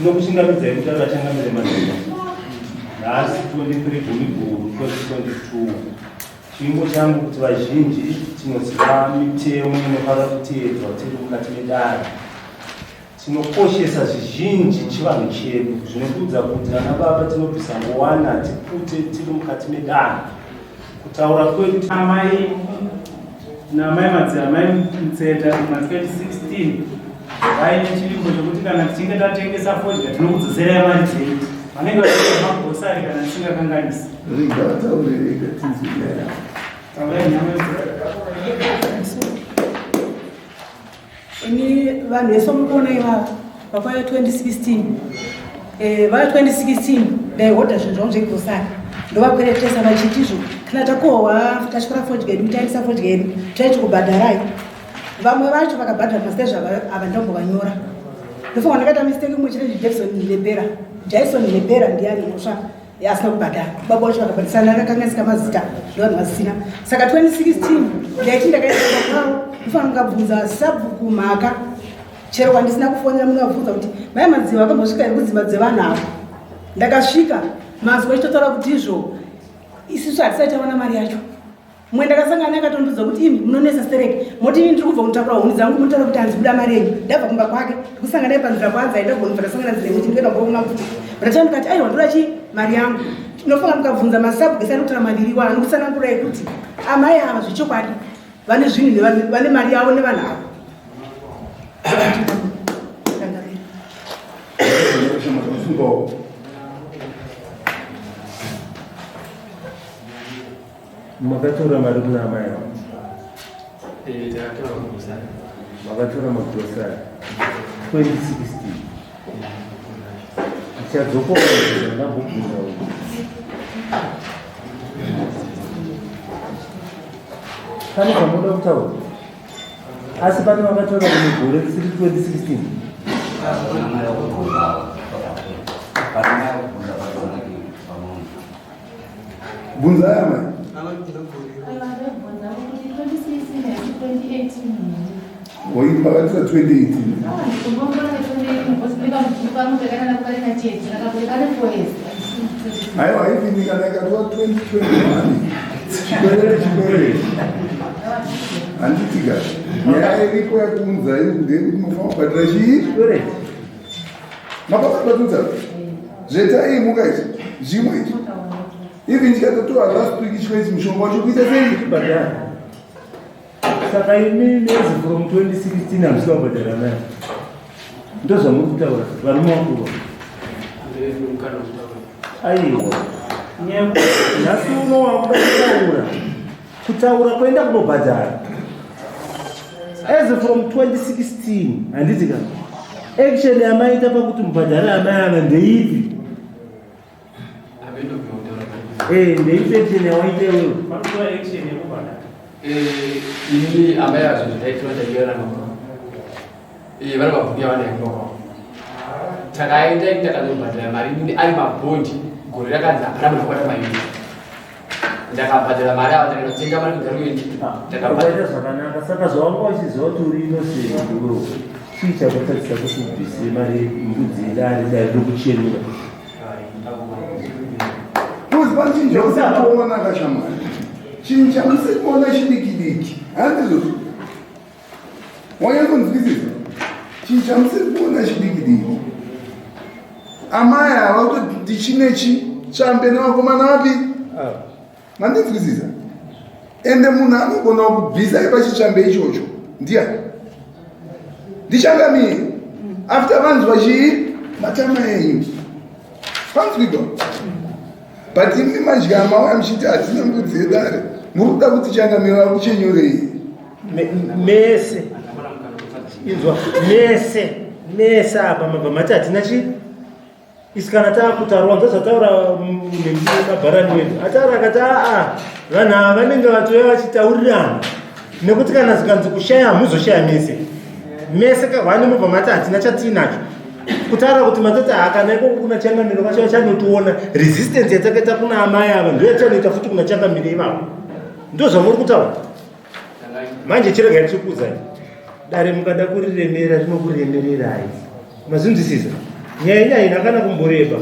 Sinokushingamidza kuti akachangamidza madhimba nhasi 23 Gulibhuru 2022. Chimbo changu kuti vazhinji tinoziva mitemo inofanira kuteedzwa tiri mukati medare. Tinokoshesa zvizhinji chivanhu chedu zvinokudza kuti vana baba tinobvisa ngowana tipute tiri mukati medare. Kutaura kwedu amai namai madzimai mutseta masikati 16 vaine chivimbo chokuti kana tichinge tatengesa fodya tinokudzoserai mari dzedu. Vanenge vachiita magosari kana tisingakanganisi. Ini vanhu vese mukuona ivava vakauya 2016 vaya 2016 ndaihodha zvinhu zvavo zvegosari ndovakweretesa vachitizvo kana takohwa tachikora fodya yedu taendesa fodya yedu taichikubhadharai. Vamwe vacho vakabhadhara mastage ava ndambovanyora. Ndofunga ndakaita mistake imwe chete Jason Lebera ndiani musha asina kubhadhara. Baba vacho vakabhadhisana akakanganisika mazita ndovanhu vasina. Saka 2016 ndaiti ndakaita kwavo ndofana mukabvunza sabhuku mhaka chero kwandisina kufonera munobvunza kuti mai madziva akambosvika iri kudzimba dzevanhu avo. Ndakasvika mazwi achitotaura kuti izvo isusu hatisati tawana mari yacho. Mwe ndakasangana akatondiudza kuti imi munonesa stereke moti ini ndiri kubva kutakura huni dzangu munotaura kuti hanzi buda mari yenyu. Ndabva kumba kwake ndikusangana naye panzira kwanza aidagoni ndasangana nzira kuti ndikuenda kuona kuti ndachani ndikati aiwa ndora chi mari yangu. Ndinofunga mukabvunza masabu gesani kuti maviri wana ndikusanangurai kuti amai ava zvechokwadi vane zvinhu vane mari yavo nevanhu avo. Makatora mari kuna amai avo? Makatora magosari 2016 achadzokoa ndambobvunza pane zvamunoda kutaura asi pane makatora mugore risiri 2016. Bvunza amai Woi pakatira 2018. Aiwa hivi nikanakatoa 2021 chikwere handitika nyaya iriko yakuunza ndekuti mufana kubhadhira chii mapapatudza zvetai mukaita zvimwe ichi ivi ndikatotora last week chikwezi mushonga wacho kuita sei kubhadhara. Saka imi nezi from 2016 hamsika kubhadhara nayo ndozvamuri kutaura varume vakuva aiwa nhasi uno wakuda kutaura kuenda kunobhadhara as from 2016 handiti kana action yamaita pakuti mubhadhara amai ava ndeipi ndeipi action yawaita iwewe panotora action yekubhadhara ini ambaye azozitaitwa tayera mako vana mabhuku yavana yakunoko takaenda takazobhadhara mari ini ari mabhondi gore rakanzi hapana munhu akwata mairi ndakabhadhara mari ava takanotenga mari kugaruendi takaita zvakanaka. Saka zvawanga wachiziva kuti uri inoseuro chii chakutadzisa kuti ubvise mari mbudzi idari dai rokuchenura kuziva chinhu chakusatoona kashamwari chinhu chamusikuona chidiki diki handizvo wanyakonzwisisa chichamusiri kuona chidiki amai ava kutoti chinechi chambe nevakomana vapi mandinzwisisa ende munhu anogona kubvisai pachichambe ichocho ndiani ndichangamire after vanzwa chii matama enyu panzwika but imi madyama waya muchiti hatina mbudzi yedare muri kuda kuti changamira kuchenyurei mese inzwa mese apa mabva mati hatina chi isikana taakutaurwa ndozvataura nemabharani wedu ataura akati vanhu ava vanenge vatoya vachitaurirana nekuti kana zikanzi kushaya hamuzoshaya mese kahwani mubva mati hatina chatiinacho kutaura kuti matoti kana iko kuna changamiro vacho vachanotiona resistance yatakaita kuna amai ava ndo yachanoita futi kuna changamiro ivavo ndo zvamuri kutaura manje chiregai chikuzai dare mukada kuriremera rinokuremererai mazvinzwisisa nyaya inyaya inakana kumboreba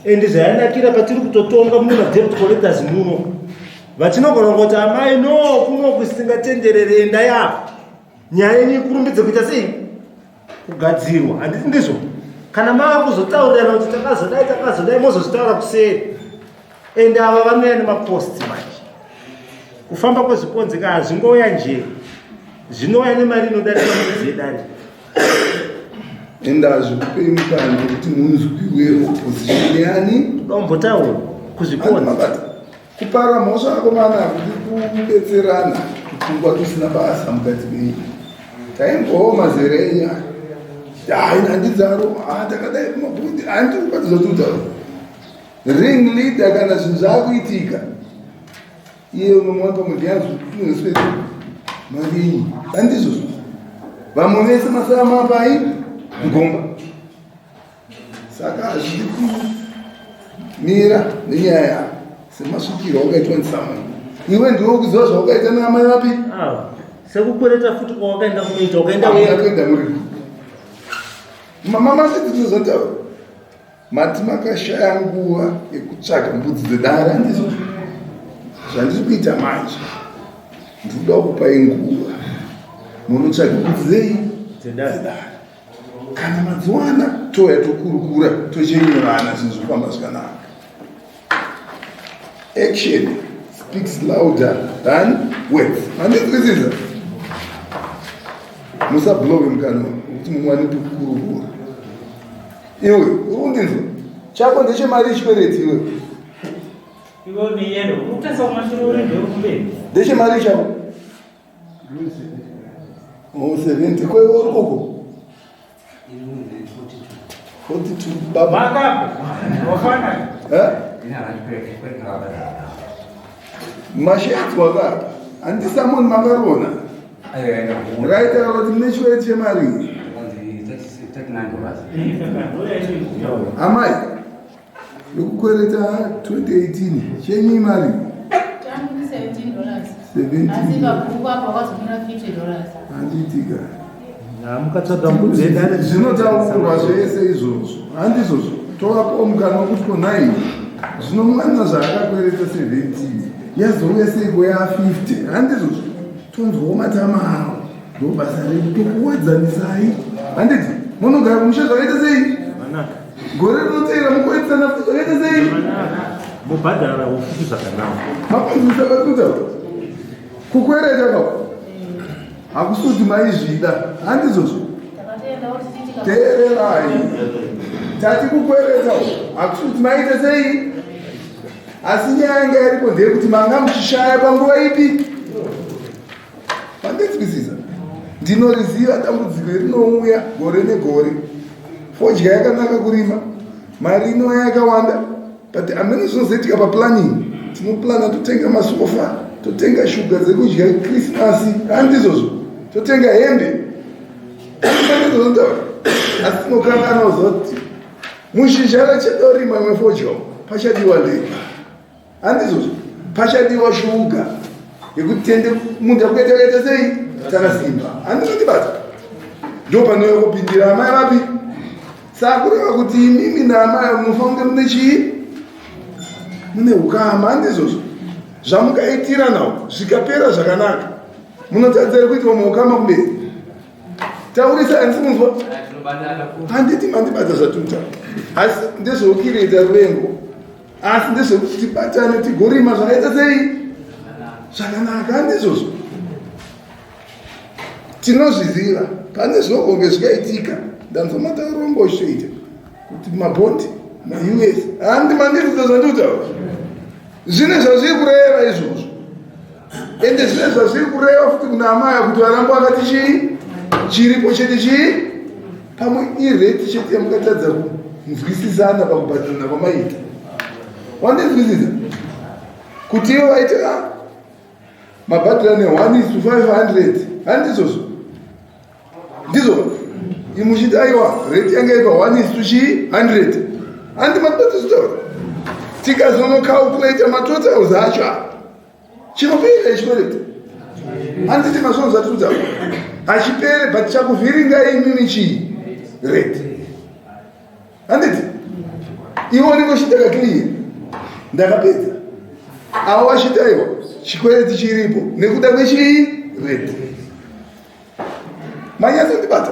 ende zvayanakira patiri kutotonga mune madebt collectors muno vatinogona kuti amai no kuno kusingatenderere enda yavo nyaya yenyu ikurumbidze kuita sei kugadzirwa handiti ndizvo kana mava kuzotaurirana kuti takazodai mozozvitaura kuseri ende ava vanoya nemaposti manje kufamba kwezviponzeka hazvingoya nje zvinoya nemari inodarika mudzi yedare ende hazvikupei mukana kuti munzwiwe opposition yani dombotaura kuzviponza kupara mhosva akomana kuti kubetserana kutungwa tusina basa mukati menyu taimbowo mazere enyaya hai nandidzaro takadai kumabhundi handiri kubatizotutaura ring leader kana zvinhu zvaakuitika iye unomwa pamwe yanzvinosweti marinyi handizvozvo vamwe vese masaa mapai mugomba saka hazvidi kumira nenyaya yavo semasvikirwa wakaitwa ndisamani iwe ndiwo kuziva zvawakaita neamai vapi sekukwereta futi kwawakaenda kunoita wakaenda muri mamazvititozotaura mati makashaya nguva yekutsvaga mbudzi dzedare handizvo zvandiri kuita manje ndikuda kupai nguva munotsvaga mbudzi dzei dzedare kana madziwana toya tokurukura tochenyurana zvinhu zvofamba zvakanaka action speaks louder than words handizwisisa musabhlove mukano kuti mumwe anotokurukura iwe urikundinzwa chako ndechemari chikwereti iwe ndechemari chako 70 kwaiwe uri koko 42 baba mashedzi wakapa handisamoni makarona raitaura kuti mune chikwereti chemari amai ndokukwereta 2018 chenyi mari handiitika zvinotaurwa zvese izvozvo handizvozvo tovapo mukana wekuti konai zvino mwana zvaakakwereta 17 yazouya seiko ya50 handizvozvo tonzwawo matama avo ndo basa redu tokuwadzanisai handiti munogara kumusha zvakaita sei gore rinoteera mukuedzana futi zvakaita sei mubhadhara ufuti zvakanaka mapanzisa pakutaura kukwereta kako hakusi kuti maizvida handizvozvo teererai tati kukwereta hakusi kuti maita sei asi nyaya yanga yaripo ndeyekuti manga muchishaya panguva ipi pandinzwisisa ndinoriziva dambudziko rinouya gore negore fodya yakanaka kurima mari inoya yakawanda but amene zvinozoitika paplanning tinoplana totenga masofa totenga shuga dzekudya krismasi handizvozvo totenga hembe asi tinokangana uzoti mushizha rachadorima imwe fodya pachadiwa ndei handizvozvo pachadiwa shuga yekuti tende munhu akuita kaita sei takasimba handinotibata ndo panouya kupindira amai vapi sakureva kuti imimi naamai munofange mune chii mune ukama handizvozvo zvamukaitira nawo zvikapera zvakanaka munotadzira kuitwa muukama kumberi taurisa ansimunzwa handiti mandibata zvatuta asi ndezvokireta ruvengo asi ndezvekuti tibatane tigorima zvakaita sei zvakanaka handizvozvo tinozviziva pane zvogonge zvikaitika ndanzomataurongoshoita kuti mabhondi maus handi mandiridza zvandikutaura zvine zvazviri kureva izvozvo ende zvine zvazviri kureva futi kuna amaya kuti varamba akati chii chiripo chete chii pamwe ireti chete yamukatadza kunzwisisana pakubhadhana kwamaita wandinzwisisa kuti ivo vaita mabhadhana 1:500 handizvozvo ndizvo imuchiti aiwa reti yange ipa 1:100 handi matotozvitaura tikazonocalculata matotals acho chinopera ichipereta handiti masvono zvatutaura achipere but chakuvhiringa imini chii reti handiti iwo ndingochitaka clear ndakapedza avo vachitaiwa chikwereti chiripo nekuda kwechii reti manyatsondibata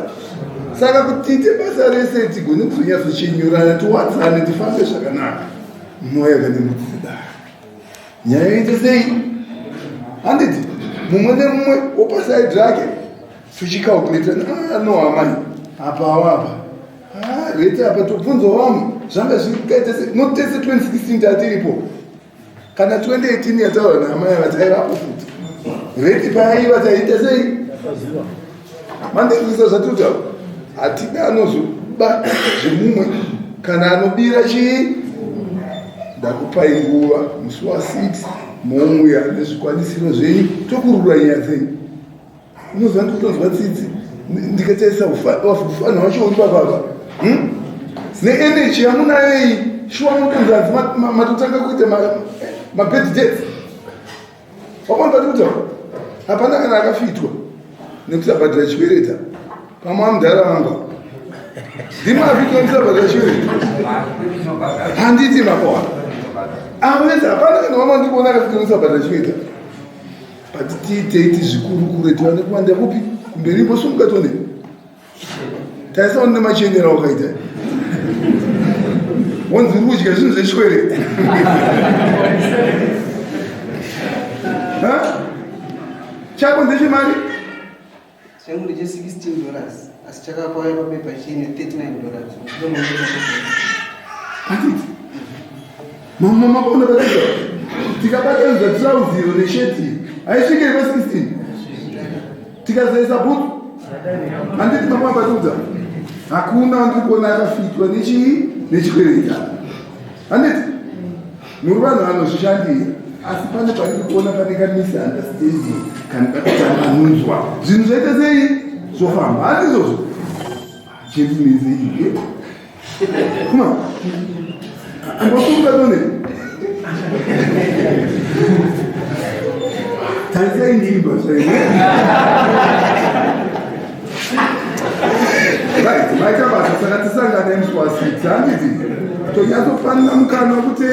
saka kuti tiite basa rese tigone kuzonyatsochinyurana tiwatsane tifambe zvakanaka mwoyo yakandimutsidara nyaya ite sei handiti mumwe nemumwe wopasaidi rake tuchicalculata no amai apa awapa reti apa tobvunzwa vamwe zvanga zvikaita not tese 2016 tatiripo kana 2018 yataura naamai vataivapo futi reti paaiva taiita sei mandinzwisa zvatutaura hatina anozoba zvemumwe kana anobira chii ndakupai nguva musi wa6 momuya nezvikwanisiro zvenyu tokurura nyaya dzenyu unozva ndikutonzwa tsitsi ndikataisa ufano wacho uri papapa neeneji yamunayo iyi shuwa mutonzanzi matotanga kuita mabedidets wapano patikutaura hapana kana akafitwa nekusabhadhira chikwereta pamwe amudhara vangwa ndimo afitwa nekusabhadhira chikwereta handiti makoa avezi hapana kana vamwe ndikuona akafitwa nekusabhadhira chikwereta but tiiteiti zvikuru kuretu vane kuwanda kupi kumberipo sumukatone taisaona nemachenera wakaita wanzi rudya zvinhu zvechikwereta chako ndechemari changu ndeche $16 asi chakapauya papepa chine $39 atiti mama makona vakaita tikabatanidza tirauziro nesheti haisvikiri pa16 tikazaisa bhutu handiti mama patikuta hakuna ndikuona akafitwa nechii nechikwereta handiti muri vanhu vanozvishandira asi pane pandikuona pane kamisunderstanding kana kakutanganunzwa zvinhu zvaita sei zvofamba handizvozvo chezimezeiye kuma ambosungatone tarisai ndimba right maita basa saka tisangana emusi wa6 handiti tonyatsofanira mukana wekuti